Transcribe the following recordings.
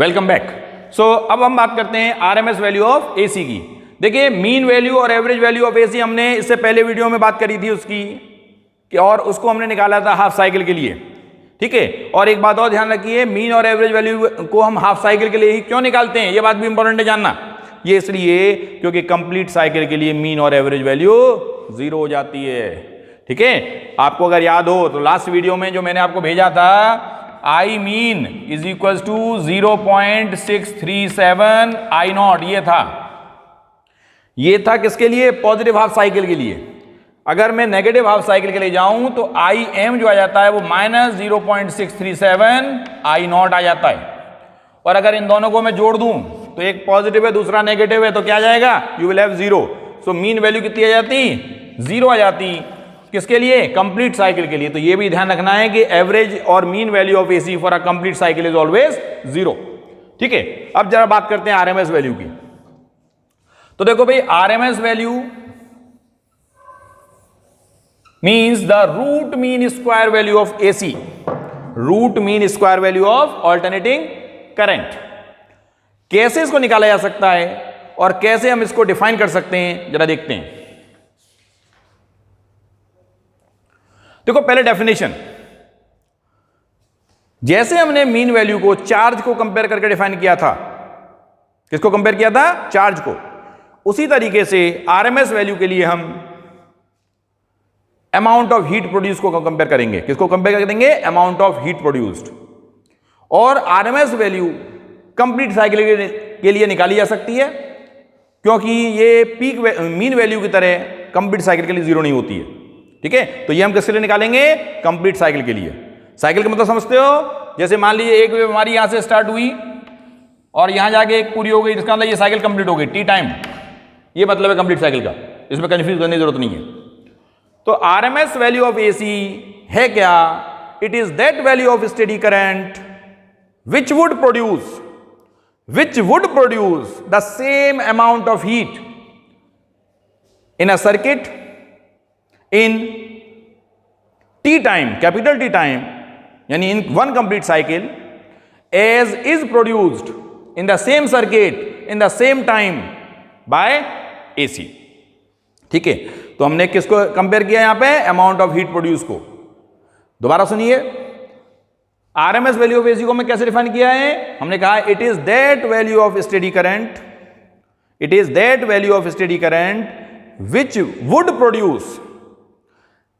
Welcome back. सो अब हम बात करते हैं आरएमएस वैल्यू ऑफ एसी की। देखिए मीन वैल्यू और एवरेज वैल्यू ऑफ एसी हमने इससे पहले वीडियो में बात करी थी उसकी कि, और उसको हमने निकाला था हाफ साइकिल के लिए, ठीक है। और एक बात और ध्यान रखिए, मीन और एवरेज वैल्यू को हम हाफ साइकिल के लिए ही क्यों निकालते हैं, ये बात भी इंपॉर्टेंट है जानना। ये इसलिए क्योंकि कंप्लीट साइकिल के लिए मीन और एवरेज वैल्यू 0 हो जाती है, ठीक है। आपको अगर याद हो तो लास्ट वीडियो में जो मैंने आपको भेजा था, I mean is equal to 0.637 I naught, ये था किसके लिए, पॉजिटिव हाफ साइकिल के लिए। अगर मैं नेगेटिव हाफ साइकिल के लिए जाऊं तो आई एम जो आ जाता है वो -0.637 आई नॉट आ जाता है। और अगर इन दोनों को मैं जोड़ दूं तो एक पॉजिटिव है दूसरा नेगेटिव है, तो क्या आ जाएगा, you will have 0। So mean value कितनी आ जाती, 0 आ जाती। किसके लिए, कंप्लीट साइकिल के लिए। तो ये भी ध्यान रखना है कि एवरेज और mean value of AC for a complete cycle is always 0, ठीक है। अब जरा बात करते हैं आरएमएस वैल्यू की। तो देखो भाई, RMS value means the root mean square value of AC, root mean square value of alternating current. कैसे इसको निकाला जा सकता है और कैसे हम इसको डिफाइन कर सकते हैं, जरा देखते हैं। देखो पहले डेफिनेशन, जैसे हमने मीन वैल्यू को चार्ज को कंपेयर करके डिफाइन किया था, किसको कंपेयर किया था, चार्ज को, उसी तरीके से आरएमएस वैल्यू के लिए हम अमाउंट ऑफ हीट प्रोड्यूस को कंपेयर करेंगे। किसको कंपेयर करेंगे, अमाउंट ऑफ हीट प्रोड्यूस्ड। और आरएमएस वैल्यू कंप्लीट साइकिल के लिए निकाली जा सकती है, क्योंकि ये पीक मीन वैल्यू की तरह कंप्लीट साइकिल के लिए 0 नहीं होती है, ठीक है। तो ये हम किसके लिए निकालेंगे, कंप्लीट साइकिल के लिए। साइकिल का मतलब समझते हो, जैसे मान लीजिए एक वेव हमारी यहां से स्टार्ट हुई और यहां जाके एक पूरी हो गई, इसका मतलब ये साइकिल कंप्लीट हो गई, टी टाइम, ये मतलब है कंप्लीट साइकिल का, इसमें कंफ्यूज करने की जरूरत नहीं है। तो आरएमएस वैल्यू ऑफ एसी है क्या, it is that value of steady current which would produce the same amount of heat in a circuit in T time, capital T time, यानी in one complete cycle, as is produced in the same circuit in the same time by AC, ठीक है। तो हमने किसको compare किया यहां पे, amount of heat produce को। दोबारा सुनिए, आरएमएस वैल्यू ऑफ एसी को हमने कैसे डिफाइन किया है, हमने कहा it is that value of steady current, it is that value of steady current which would produce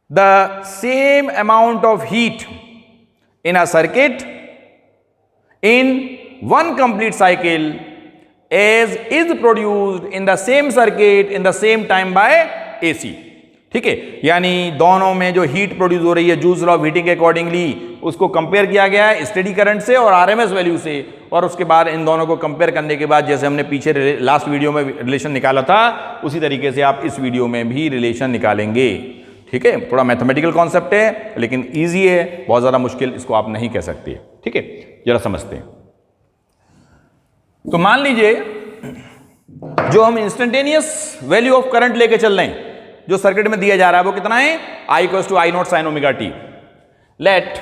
the same amount of heat in a circuit in one complete cycle as is produced in the same circuit in the same time by AC, ठीक है। यानी दोनों में जो heat produce हो रही है joules law of heating के अकॉर्डिंगली उसको कंपेयर किया गया है स्टेडी करंट से और आरएमएस वैल्यू से। और उसके बाद इन दोनों को कंपेयर करने के बाद जैसे हमने पीछे लास्ट वीडियो में रिलेशन निकाला था, उसी तरीके से आप इस वीडियो में भी रिलेशन निकालेंगे, ठीक है। थोड़ा मैथमेटिकल कॉन्सेप्ट है लेकिन ईजी है, बहुत ज्यादा मुश्किल इसको आप नहीं कह सकते, ठीक है। जरा समझते हैं। तो मान लीजिए जो हम इंस्टेंटेनियस वैल्यू ऑफ करंट लेके चल रहे हैं, जो सर्किट में दिया जा रहा है वो कितना है, I = I naught sin omega t। Let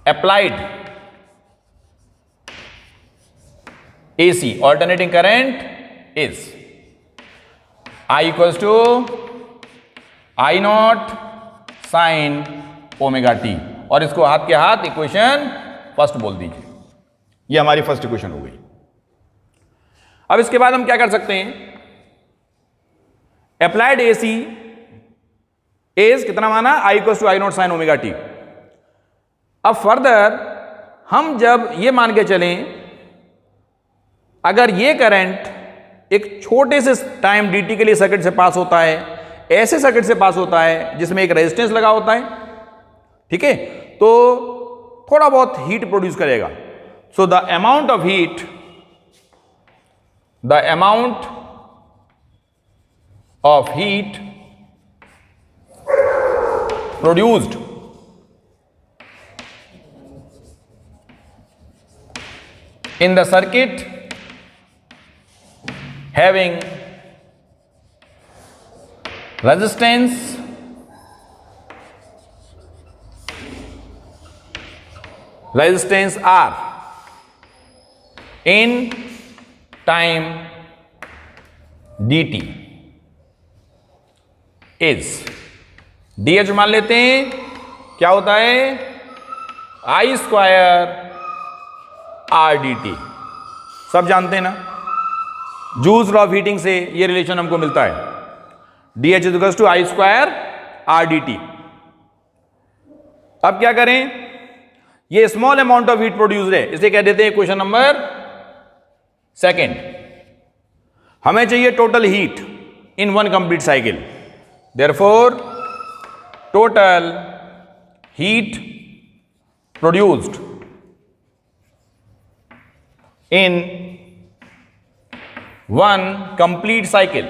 applied AC alternating current is I = I naught sin omega t। और इसको हाथ के हाथ इक्वेशन फर्स्ट बोल दीजिए, ये हमारी फर्स्ट इक्वेशन हो गई। अब इसके बाद हम क्या कर सकते हैं, अप्लाइड एसी इज कितना माना, I = I naught sin omega t। अब फर्दर हम जब ये मान के चलें, अगर ये करंट एक छोटे से टाइम dt के लिए सर्किट से पास होता है, ऐसे सर्किट से पास होता है जिसमें एक रेजिस्टेंस लगा होता है, ठीक है, तो थोड़ा बहुत हीट प्रोड्यूस करेगा। So the amount of heat, the amount of heat produced in the circuit having resistance R in time dt is, dh मान लेते हैं, क्या होता है, I square R D T. सब जानते हैं ना, जूल्स लॉ ऑफ हीटिंग से ये रिलेशन हमको मिलता है, D H equals to I square R D T. अब क्या करें, ये small amount of heat produced है, इसे कह देते हैं क्वेश्चन नंबर सेकेंड। हमें चाहिए total heat in one complete cycle, therefore total heat produced in one complete cycle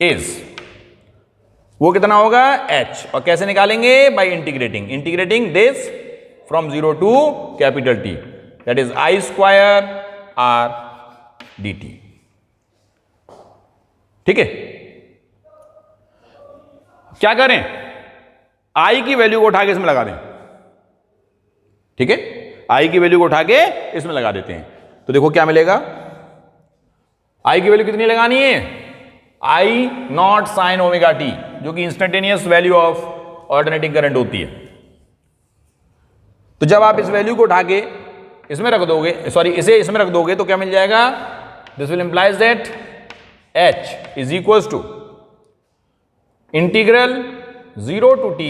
is, वो कितना होगा, h। और कैसे निकालेंगे, by integrating this from 0 to capital T, that is I square R D T. ठीक है, क्या करें, I की वैल्यू को उठा के इसमें लगा दें। ठीक है, I की वैल्यू को उठा के इसमें लगा देते हैं, तो देखो क्या मिलेगा, I की वैल्यू कितनी लगानी है, I naught sine omega T, जो कि instantaneous value of alternating current होती है। तो जब आप इस वैल्यू को उठा के इसमें रख दोगे, सॉरी इसे इसमें रख दोगे, तो क्या मिल जाएगा, this will implies that h is equals to integral 0 to t,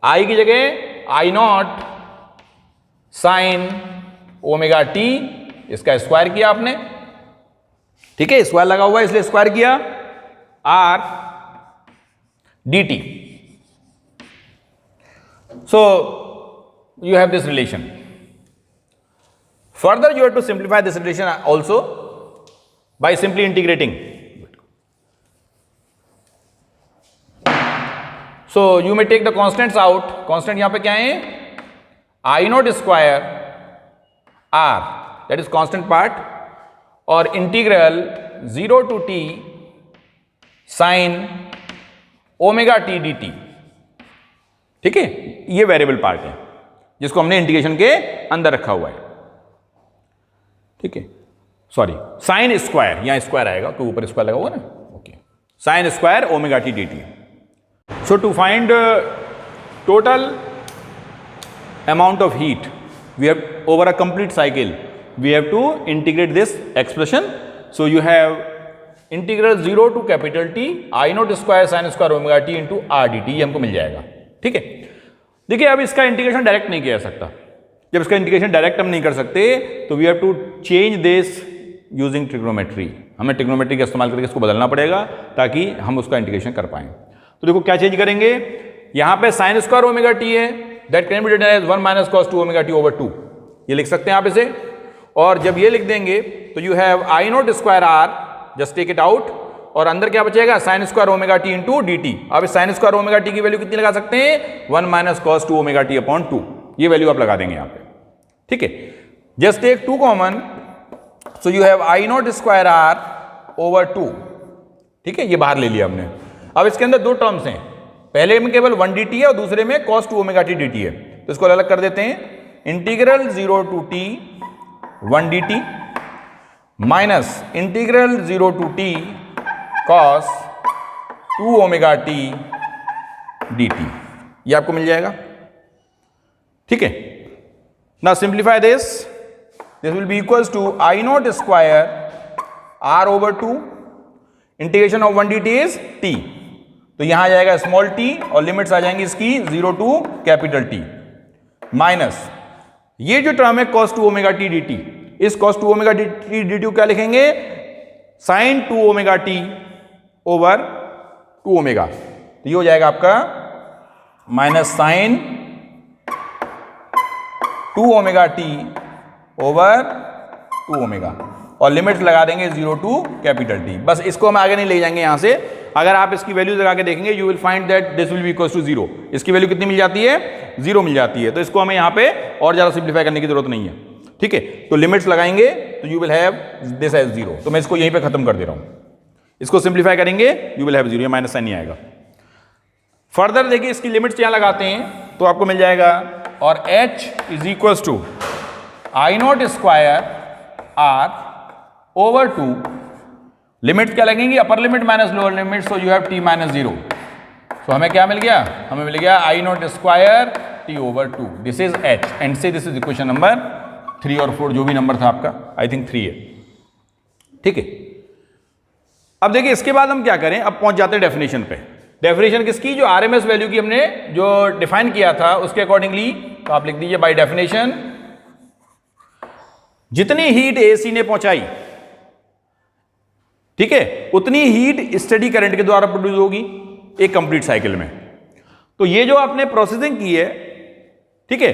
I की जगह I naught sine omega t, इसका स्क्वायर किया आपने। ठीक है, स्क्वायर लगा हुआ है इसलिए स्क्वायर किया, R D t. So you have this relation. Further you have to simplify this relation also by simply integrating. So you may take the constants out, constant यहां पे क्या है, I not square R, that is constant part, और integral 0 to t sine omega t d T. ठीक है, ये variable part है जिसको हमने इंटीग्रेशन के अंदर रखा हुआ है। ठीक है, सॉरी साइन स्क्वायर, यहां स्क्वायर आएगा तो ऊपर स्क्वायर लगा हुआ ना, okay, sine square omega t d t. So to find total amount of heat we have over a complete cycle, we have to integrate this expression. So you have integral 0 to capital T I naught square sin square omega t into r dt, ये हमको मिल जाएगा। ठीक है, देखिए अब इसका integration direct नहीं किया जा सकता। जब इसका इंटीग्रेशन डायरेक्ट हम नहीं कर सकते तो we have to change this using trigonometry, हमें ट्रिग्नोमेट्री का इस्तेमाल करके इसको बदलना पड़ेगा ताकि हम उसका इंटीग्रेशन कर पाएं। तो देखो क्या चेंज करेंगे, यहां पे साइन स्क्वायर ओमेगा टी है, that can be written as 1 minus cos 2 omega t over 2, ये लिख सकते हैं आप इसे। और जब ये लिख देंगे तो you have I not square R, just take it out, और अंदर क्या बचेगा, sine square omega t into d T. अब इस साइन स्क्वायर ओमेगा टी की वैल्यू कितनी लगा सकते हैं, 1 minus cos 2 omega t upon 2, ये वैल्यू आप लगा देंगे यहाँ पे। ठीक है, just take 2 common, so you have I not square R over 2। ठीक है, ये बाहर ले लिया हमने। अब इसके अंदर दो टर्म्स हैं, पहले में केवल 1 dt है और दूसरे में cos 2 ओमेगा टी dt है, तो इसको अलग कर देते हैं। Integral 0 to t 1 dt minus integral 0 to t cos 2 omega t dt, ये आपको मिल जाएगा। ठीक है, now simplify this, this will be equals to I not square r over 2, integration of 1 dt is t, तो यहां आ जाएगा स्मॉल t और लिमिट्स आ जाएंगी इसकी 0 टू कैपिटल T, माइनस ये जो टर्म है cos 2 omega t d t, इस cos 2 omega t d t क्या लिखेंगे, sine 2 omega t over 2 omega, तो ये हो जाएगा आपका minus sine 2 omega t over 2 omega, और लिमिट्स लगा देंगे 0 टू कैपिटल T। बस इसको हम आगे नहीं ले जाएंगे यहां से। अगर आप इसकी वैल्यूज लगा के देखेंगे you will find that this will be equals to 0। इसकी वैल्यू कितनी मिल जाती है, 0 मिल जाती है, तो इसको हमें यहां पे और ज्यादा सिंप्लीफाई करने की जरूरत नहीं है। ठीक है, तो लिमिट्स लगाएंगे तो you will have this as 0, तो मैं इसको यहीं पे खत्म कर दे रहा हूं। इसको सिंप्लीफाई करेंगे यू विल हैव 0, ये माइनस साइन नहीं आएगा। फर्दर देखिए इसकी लिमिट्स यहां लगाते हैं तो आपको मिल जाएगा और H is equal to I not square R over 2, limit क्या लगेंगी, upper limit minus lower limit, so you have t minus 0। So हमें क्या मिल गया, हमें मिल गया I not square t over 2, this is H and say this is equation number 3 और 4, जो भी नंबर था आपका, आई थिंक 3 है, ठीक है। अब देखिए इसके बाद हम क्या करें, अब पहुंच जाते हैं डेफिनेशन पे। डेफिनेशन किसकी, जो आरएमएस वैल्यू की हमने जो डिफाइन किया था उसके अकॉर्डिंगली, तो आप लिख दीजिए बाय डेफिनेशन जितनी हीट एसी ने पहुंचाई, ठीक है, उतनी हीट स्टेडी करंट के द्वारा प्रोड्यूस होगी एक कंप्लीट साइकिल में। तो ये जो आपने प्रोसेसिंग की है, ठीक है,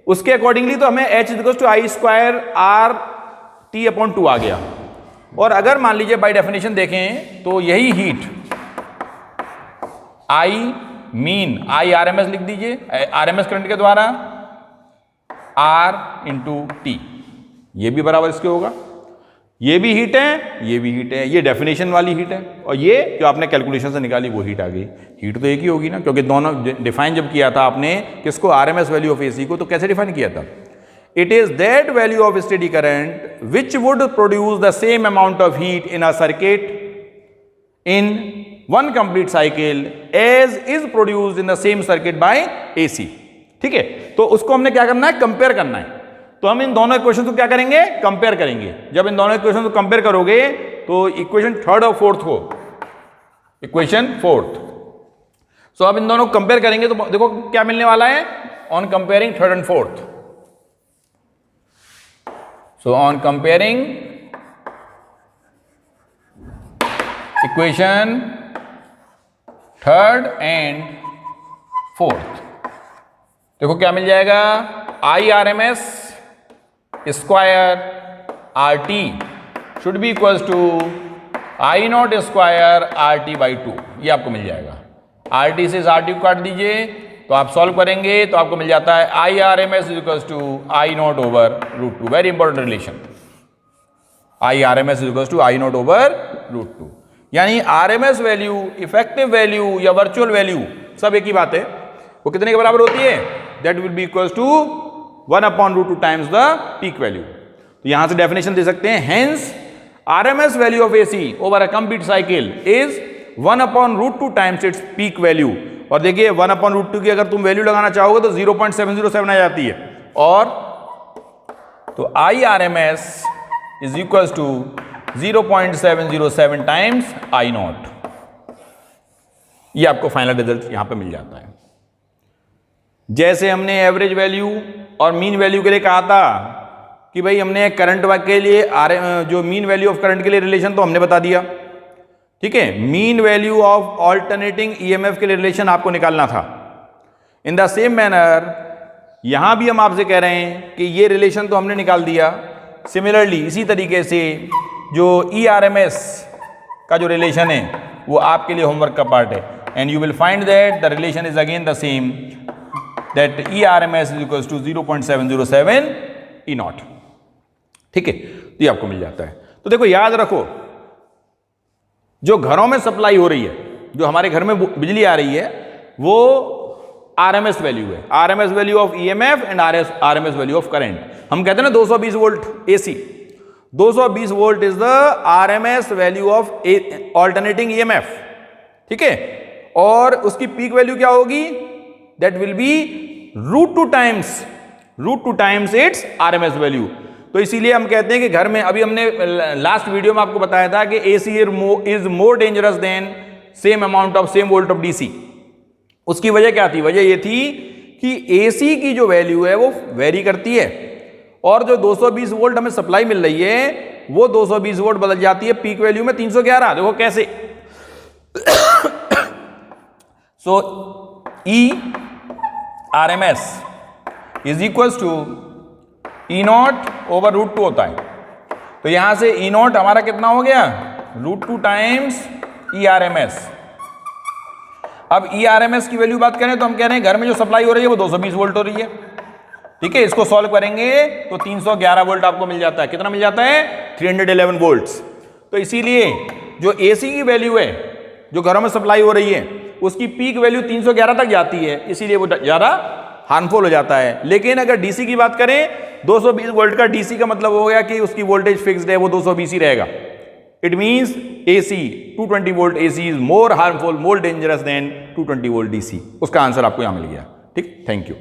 उसके अकॉर्डिंगली तो हमें H equal to I square R T upon 2 आ गया। और अगर मान लीजिए बाय डेफिनेशन देखें तो यही heat I mean, I RMS लिख दीजिए, आरएमएस करंट के द्वारा R इंटू टी, ये भी बराबर इसके होगा। ये भी हीट है, ये भी हीट है, ये डेफिनेशन वाली हीट है, और ये जो आपने कैलकुलेशन से निकाली वो हीट आ गई। हीट तो एक ही होगी ना, क्योंकि दोनों डिफाइन जब किया था आपने किसको, आरएमएस वैल्यू ऑफ एसी को, तो कैसे डिफाइन किया था, it is that value of steady current which would produce the same amount of heat in a circuit in one complete cycle as is produced in the same circuit by AC, ठीक है। तो उसको हमने क्या करना है, compare करना है। तो हम इन दोनों इक्वेशन को क्या करेंगे, कंपेयर करेंगे। जब इन दोनों इक्वेशन को कंपेयर करोगे तो इक्वेशन थर्ड और फोर्थ हो, इक्वेशन फोर्थ। सो अब इन दोनों को कंपेयर करेंगे तो देखो क्या मिलने वाला है, on comparing third and fourth. So on comparing equation third and fourth, देखो क्या मिल जाएगा, I R M S square R T should be equal to I not square R T by 2, ये आपको मिल जाएगा। आर टी से R T को काट दीजिए तो आप सॉल्व करेंगे तो आपको मिल जाता है I R M S equal to I naught over root 2, very important relation, I R M S equal to I naught over root 2। यानी R M S value, effective value या वर्चुअल वैल्यू सब एक ही बात है, वो कितने के बराबर होती है, that will be equal to 1 upon root 2 times the peak value. तो यहां से डेफिनेशन दे सकते हैं, hence RMS value of AC over a complete cycle is 1 upon root 2 times its peak value. और देखिए 1 अपॉन रूट 2 की अगर तुम वैल्यू लगाना चाहोगे तो 0.707 आ जाती है, और तो I R M S is equal to 0.707 times I naught, ये आपको फाइनल रिजल्ट यहां पे मिल जाता है। जैसे हमने एवरेज वैल्यू और मीन वैल्यू के लिए कहा था कि भाई हमने करंट के लिए जो मीन वैल्यू ऑफ करंट के लिए रिलेशन तो हमने बता दिया, ठीक है। Mean value of alternating EMF के लिए रिलेशन आपको निकालना था। इन द सेम मैनर यहां भी हम आपसे कह रहे हैं कि ये रिलेशन तो हमने निकाल दिया। सिमिलरली इसी तरीके से जो ERMS का जो रिलेशन है वो आपके लिए होमवर्क का पार्ट है, and you will find that the relation is again the same, that ERMS is equal to 0.707 E naught, ठीक है। तो ये आपको मिल जाता है। तो देखो याद रखो, जो घरों में सप्लाई हो रही है, जो हमारे घर में बिजली आ रही है, वो RMS वैल्यू है, RMS value of EMF and RMS value of current. हम कहते हैं ना 220 volt AC, 220 volt is the RMS value of alternating EMF, ठीक है। और उसकी पीक वैल्यू क्या होगी, that will be root two times its RMS value. तो इसीलिए हम कहते हैं कि घर में, अभी हमने लास्ट वीडियो में आपको बताया था कि AC is more dangerous than same amount of same volt of DC। उसकी वजह क्या थी, वजह ये थी कि AC की जो वैल्यू है वो वेरी करती है, और जो 220 वोल्ट हमें सप्लाई मिल रही है वो 220 वोल्ट बदल जाती है पीक वैल्यू में 311। देखो कैसे, so ERMS is equal to E naught over root 2 होता है। तो यहां से E नॉट हमारा कितना हो गया, रूट 2 टाइम्स ERMS। अब ERMS की वैल्यू बात करें तो हम कह रहे हैं घर में जो सप्लाई हो रही है वो 220 वोल्ट हो रही है, ठीक है। इसको सॉल्व करेंगे तो 311 वोल्ट आपको मिल जाता है। कितना मिल जाता है, 311 वोल्ट्स। तो इसीलिए जो AC की वैल्यू है जो घरों में सप्लाई हो रही है उसकी पीक वैल्यू 311 तक जाती है, इसीलिए वो ज़्यादा हार्मफुल हो जाता है। लेकिन अगर डीसी की बात करें, 220 वोल्ट का डीसी का मतलब हो गया कि उसकी वोल्टेज फिक्स्ड है, वो 220 ही रहेगा। It means AC 220 volt AC is more harmful, more dangerous than 220 volt DC. उसका आंसर आपको यहां मिल गया। ठीक, थैंक यू।